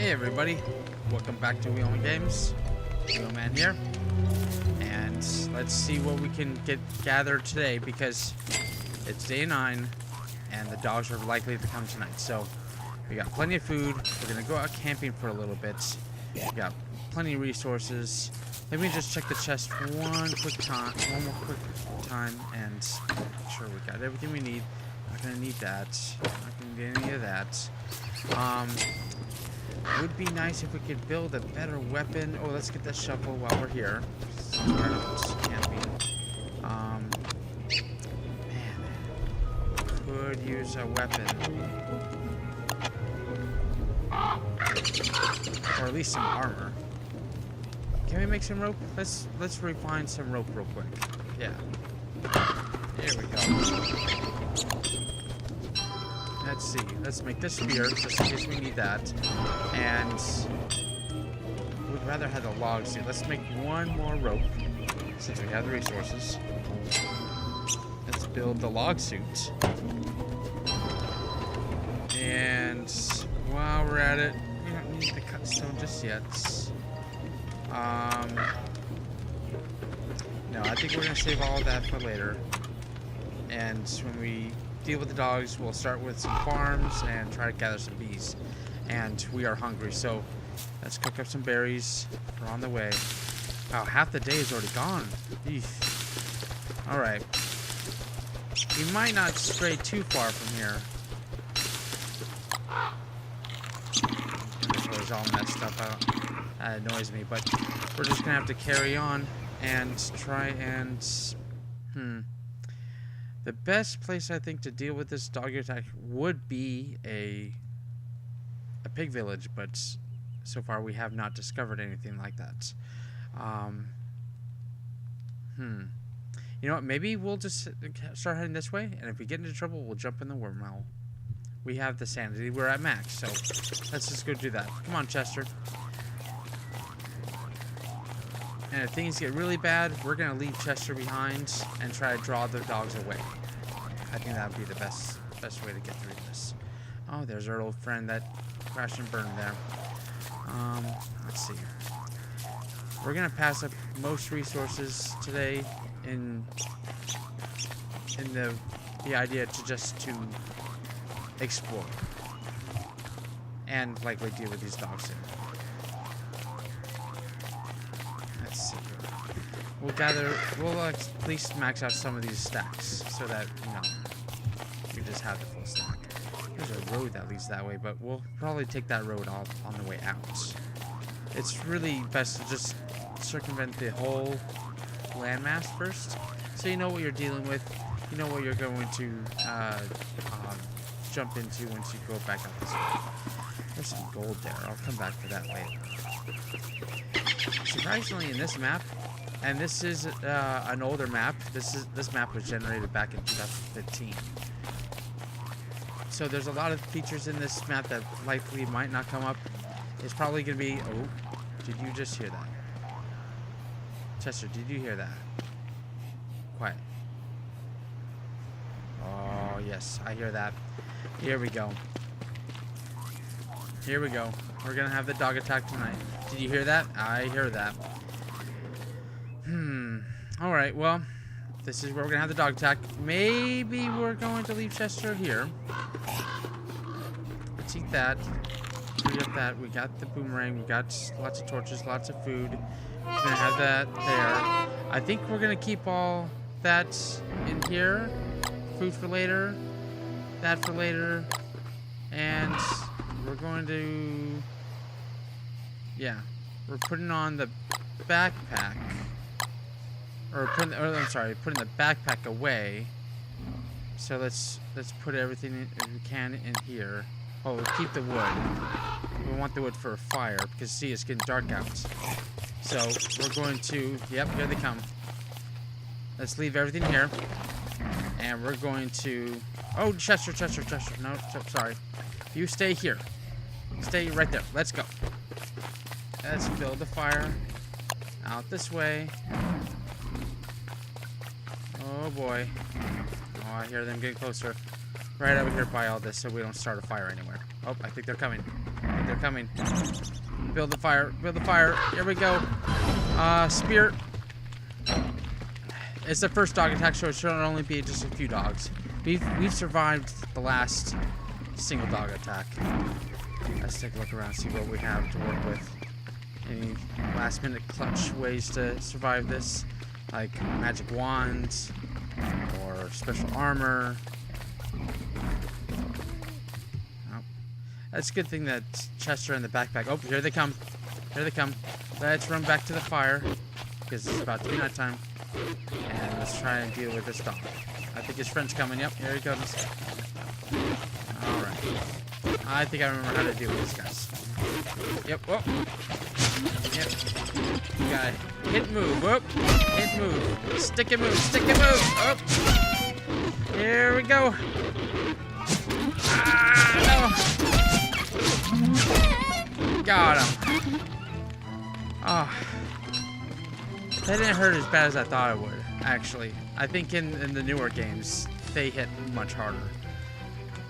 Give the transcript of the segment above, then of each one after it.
Hey everybody, welcome back to WheelmanGames. Wheelman here, and let's see what we can get gathered today because it's day 9 and the dogs are likely to come tonight. So we got plenty of food. We're gonna go out camping for a little bit. We got plenty of resources. Let me just check the chest one more quick time, and make sure we got everything we need. Not gonna need that. Not gonna get any of that. It would be nice if we could build a better weapon. Oh, let's get the shovel while we're here. Camping. Man, could use a weapon, or at least some armor. Can we make some rope? Let's refine some rope real quick. Yeah. There we go. Let's see. Let's make this spear just in case we need that. And we'd rather have the logs here. Let's make one more rope since we have the resources. Let's build the log suit. And while we're at it, we don't need the cut stone just yet. No, I think we're gonna save all of that for later. And when we deal with the dogs, we'll start with some farms and try to gather some bees. And we are hungry, so let's cook up some berries. We're on the way. Wow, half the day is already gone. Eesh. All right. We might not stray too far from here. This was all messed up. That annoys me, but we're just gonna have to carry on and try and the best place I think to deal with this dog attack would be a pig village, but so far we have not discovered anything like that. You know what? Maybe we'll just start heading this way, and if we get into trouble, we'll jump in the wormhole. We have the sanity. We're at max, so let's just go do that. Come on, Chester. And if things get really bad, we're going to leave Chester behind and try to draw the dogs away. I think that would be the best way to get through this. Oh, there's our old friend that crashed and burned there. Let's see. We're going to pass up most resources today in the idea to explore. And likely deal with these dogs soon. We'll at least max out some of these stacks so that, you know, we just have the full stack. There's a road that leads that way, but we'll probably take that road off on the way out. It's really best to just circumvent the whole landmass first, so you know what you're dealing with, you know what you're going to jump into once you go back out this way. There's some gold there. I'll come back for that later. Surprisingly, in this map, and this is an older map. This map was generated back in 2015. So there's a lot of features in this map that likely might not come up. It's probably going to be... Oh, did you just hear that? Chester, did you hear that? Quiet. Oh, yes, I hear that. Here we go. Here we go. We're going to have the dog attack tonight. Did you hear that? I hear that. Alright, well, this is where we're going to have the dog attack. Maybe we're going to leave Chester here. Let's eat that. Free up that. We got the boomerang. We got lots of torches, lots of food. We're going to have that there. I think we're going to keep all that in here. Food for later. That for later. And we're going to... Yeah. We're putting on the backpack. Putting the backpack away. So let's put everything we can in here. Oh, we'll keep the wood. We want the wood for a fire because see, it's getting dark out. So we're going to. Yep, here they come. Let's leave everything here, and we're going to. Oh, Chester. No, sorry. You stay here. Stay right there. Let's go. Let's build the fire out this way. Oh boy. Oh, I hear them getting closer. right over here by all this so we don't start a fire anywhere. Oh, I think they're coming. I think they're coming. Build the fire. Build the fire. Here we go. Spear. It's the first dog attack, so it should only be just a few dogs. We've survived the last single dog attack. Let's take a look around, see what we have to work with. Any last minute clutch ways to survive this, like magic wands or special armor. Oh. That's a good thing that Chester and the backpack. Oh, here they come. Here they come. Let's run back to the fire because it's about to be night time. And let's try and deal with this dog. I think his friend's coming. Yep, here he comes. Alright. I think I remember how to deal with these guys. Yep, whoop. Yep. You gotta hit and move. Whoop. Hit and move. Stick and move. Stick and move. Oh. Here we go. Ah, no. Got him. Oh. That didn't hurt as bad as I thought it would, actually. I think in the newer games, they hit much harder.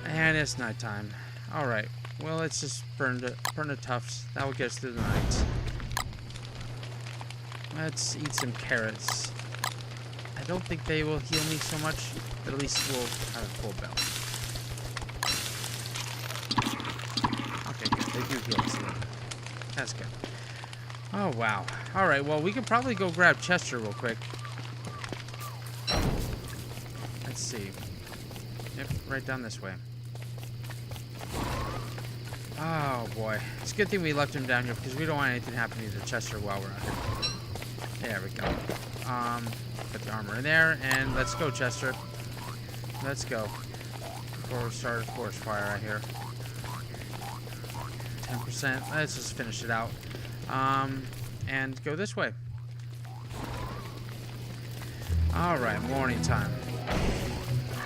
And it's nighttime. Alright, well, let's just burn the tufts. That will get us through the night. Let's eat some carrots. I don't think they will heal me so much, but at least we'll have a full belly. Okay, good. They do heal us a little bit. That's good. Oh, wow. Alright, well, we can probably go grab Chester real quick. Let's see. Yep, right down this way. Oh, boy. It's a good thing we left him down here because we don't want anything happening to Chester while we're out here. There we go. Put the armor in there, and let's go, Chester. Let's go. Before we start a forest fire out here. 10%. Let's just finish it out. And go this way. Alright, morning time.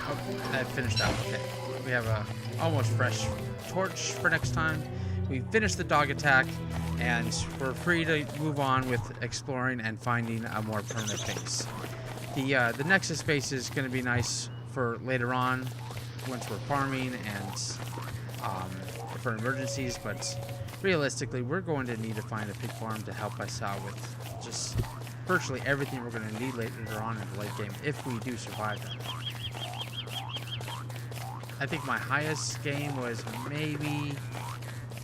Oh, that finished out. Okay. We have a almost fresh torch for next time. We finished the dog attack, and we're free to move on with exploring and finding a more permanent base. The Nexus base is going to be nice for later on, once we're farming and for emergencies, but realistically, we're going to need to find a pig farm to help us out with just virtually everything we're going to need later on in the late game, if we do survive that. I think my highest game was maybe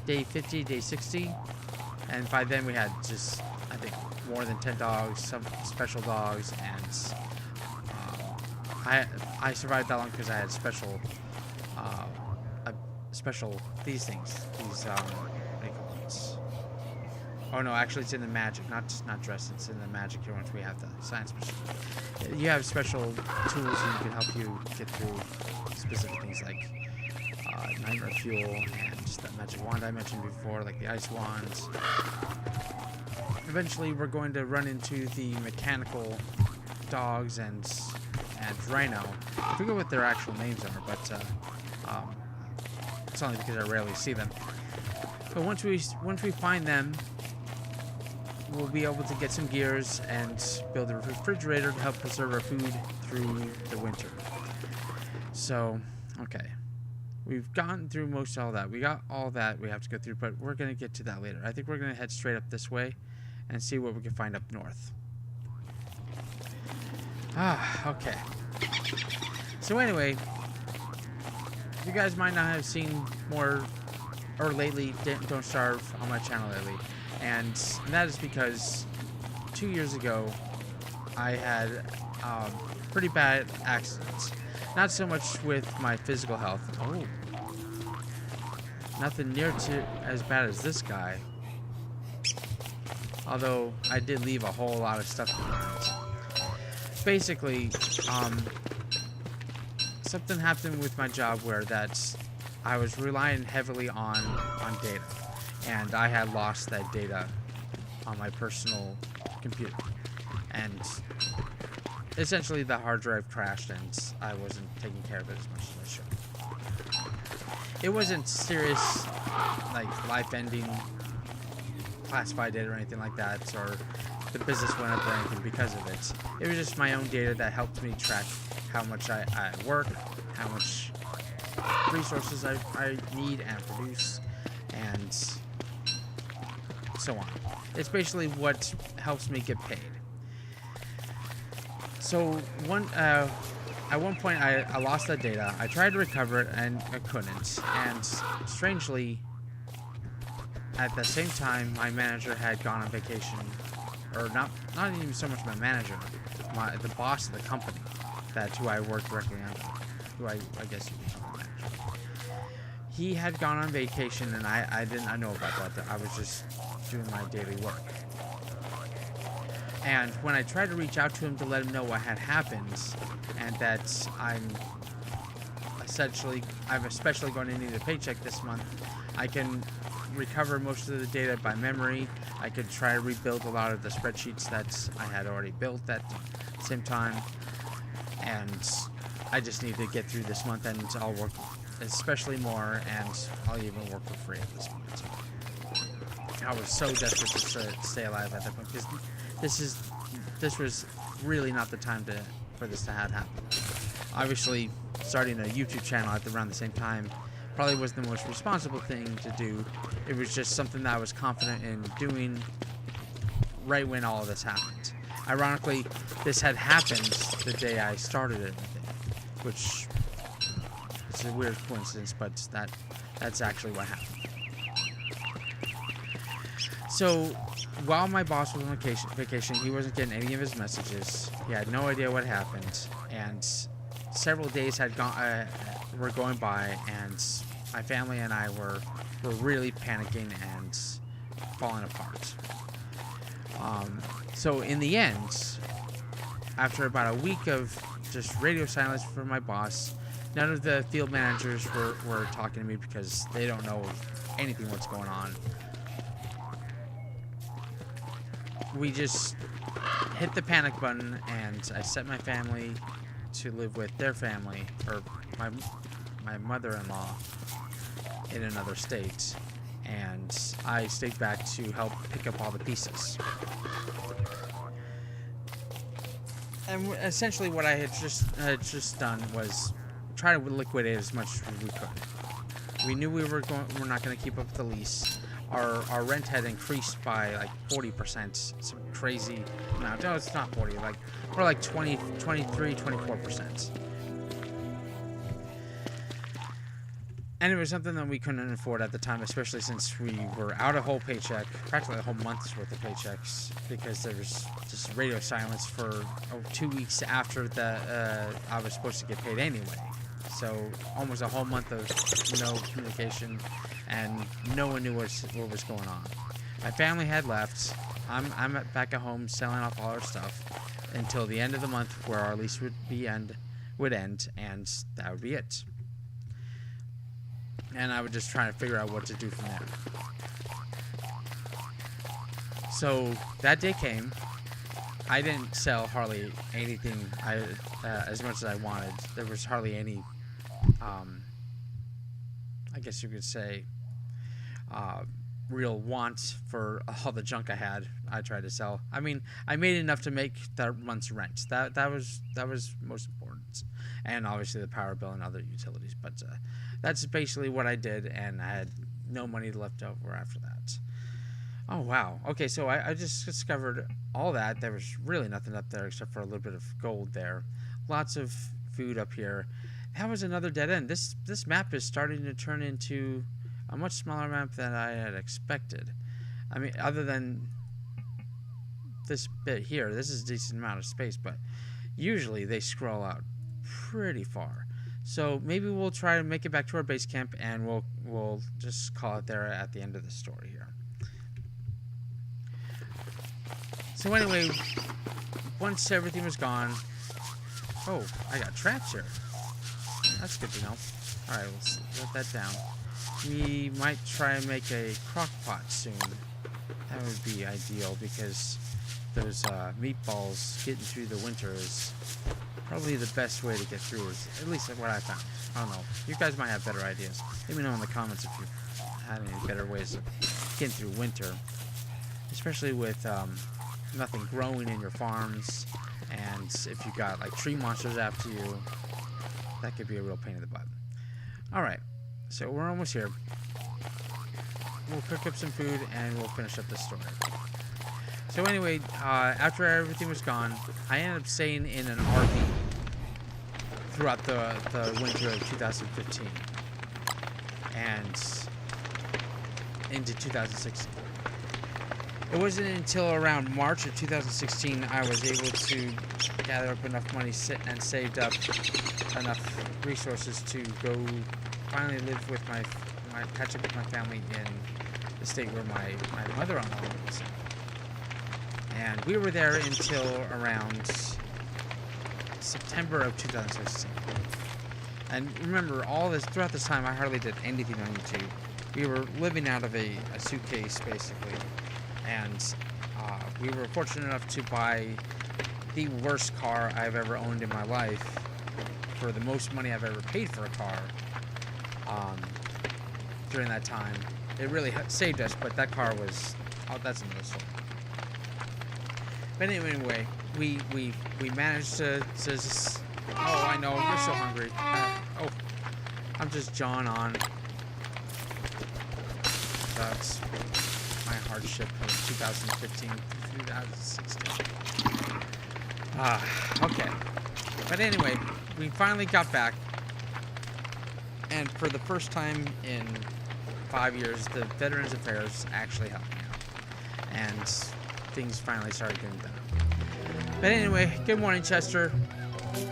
day 50, day 60, and by then we had just, I think, more than 10 dogs, some special dogs, and I survived that long because I had special, these things, these, what do you call it? Oh no, actually it's in the magic, not dress, it's in the magic here once we have the science machine. You have special tools and you can help you get through specific things like nightmare fuel and just that magic wand I mentioned before, like the ice wands. Eventually we're going to run into the mechanical dogs and rhino. I forget what their actual names are, but it's only because I rarely see them. But once we find them, we'll be able to get some gears and build a refrigerator to help preserve our food through the winter. So, okay. We've gotten through most of all that. We got all that we have to go through, but we're going to get to that later. I think we're going to head straight up this way and see what we can find up north. Okay. So anyway, you guys might not have seen more, or lately, Don't Starve on my channel lately. And that is because 2 years ago, I had pretty bad accidents. Not so much with my physical health. Oh. Nothing near to as bad as this guy. Although, I did leave a whole lot of stuff behind. Basically, something happened with my job where I was relying heavily on data. And I had lost that data on my personal computer. And essentially the hard drive crashed and I wasn't taking care of it as much as I should. It wasn't serious, like life-ending classified data or anything like that, or the business went up or anything because of it. It was just my own data that helped me track how much I work, how much resources I need and produce, and so on. It's basically what helps me get paid. So at one point I lost that data. I tried to recover it and I couldn't. And strangely, at the same time, my manager had gone on vacation, or not even so much my manager, the boss of the company, who I work directly under, who I guess you could call manager. He had gone on vacation, and I didn't know about that. I was just doing my daily work. And when I tried to reach out to him to let him know what had happened, and that I'm especially going to need a paycheck this month, I can recover most of the data by memory. I could try to rebuild a lot of the spreadsheets that I had already built at the same time, and I just need to get through this month, and I'll work especially more, and I'll even work for free at this point. I was so desperate to stay alive at that point, because this was really not the time for this to have happened. Obviously, starting a YouTube channel at around the same time probably wasn't the most responsible thing to do. It was just something that I was confident in doing right when all of this happened. Ironically, this had happened the day I started it, I think, which is a weird coincidence, but that's actually what happened. So, while my boss was on vacation, he wasn't getting any of his messages. He had no idea what happened, and several days were going by, and my family and I were really panicking and falling apart. So in the end, after about a week of just radio silence from my boss, none of the field managers were talking to me because they don't know anything what's going on. We just hit the panic button, and I sent my family to live with their family, or my mother-in-law, in another state, and I stayed back to help pick up all the pieces. And essentially what I had just done was try to liquidate as much as we could. We knew we're not going to keep up with the lease. Our rent had increased by like 40%, some crazy amount. No, it's not 40, we're like 20, 23, 24%. And it was something that we couldn't afford at the time, especially since we were out a whole paycheck, practically a whole month's worth of paychecks, because there was just radio silence for 2 weeks after I was supposed to get paid anyway. So almost a whole month of no communication, and no one knew what was going on. My family had left. I'm back at home selling off all our stuff until the end of the month, where our lease would end, and that would be it. And I would just try to figure out what to do from there. So that day came. I didn't sell hardly anything as much as I wanted. There was hardly any, I guess you could say, real want for all the junk I tried to sell. I mean, I made enough to make that month's rent. That was most important, and obviously the power bill and other utilities. But that's basically what I did, and I had no money left over after that. Oh wow. Okay, so I just discovered all that. There was really nothing up there except for a little bit of gold there. Lots of food up here. That was another dead end. This map is starting to turn into a much smaller map than I had expected. I mean, other than this bit here, this is a decent amount of space, but usually they scroll out pretty far. So maybe we'll try to make it back to our base camp, and we'll just call it there at the end of the story here. So anyway, once everything was gone, oh, I got traps here. That's good to know. All right, let's let that down. We might try and make a crock pot soon. That would be ideal, because those meatballs getting through the winter is probably the best way to get through, is at least what I found. I don't know. You guys might have better ideas. Let me know in the comments if you've had any better ways of getting through winter, especially with nothing growing in your farms, and if you got like tree monsters after you, that could be a real pain in the butt. Alright, so we're almost here. We'll cook up some food and we'll finish up this story. So anyway, after everything was gone, I ended up staying in an RV throughout the winter of 2015 and into 2016. It wasn't until around March of 2016 I was able to gather up enough money and saved up enough resources to go finally live with catch up with my family in the state where my mother-in-law lives. And we were there until around September of 2016. And remember, throughout this time, I hardly did anything on YouTube. We were living out of a suitcase, basically. And we were fortunate enough to buy the worst car I've ever owned in my life for the most money I've ever paid for a car during that time. It really saved us, but that car was... Oh, that's another story. But anyway, we managed to just... Oh, I know, you're so hungry. Oh, I'm just jawing on. That's my hardship of 2015 to 2016. Okay. But anyway, we finally got back. And for the first time in 5 years, the Veterans Affairs actually helped me out. And things finally started getting done. But anyway, good morning, Chester.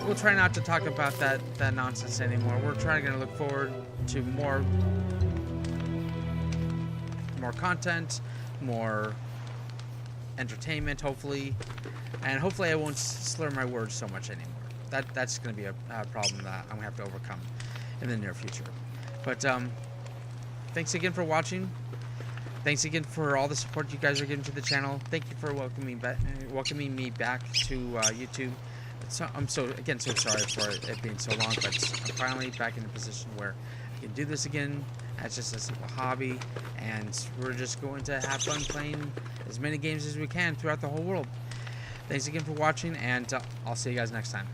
We'll try not to talk about that nonsense anymore. We're trying to look forward to more content, more entertainment, hopefully. And hopefully I won't slur my words so much anymore. That's going to be a problem that I'm going to have to overcome in the near future. But thanks again for watching. Thanks again for all the support you guys are giving to the channel. Thank you for welcoming me back to YouTube. So, I'm so sorry for it being so long, but I'm finally back in a position where I can do this again as just a simple hobby, and we're just going to have fun playing as many games as we can throughout the whole world. Thanks again for watching, and I'll see you guys next time.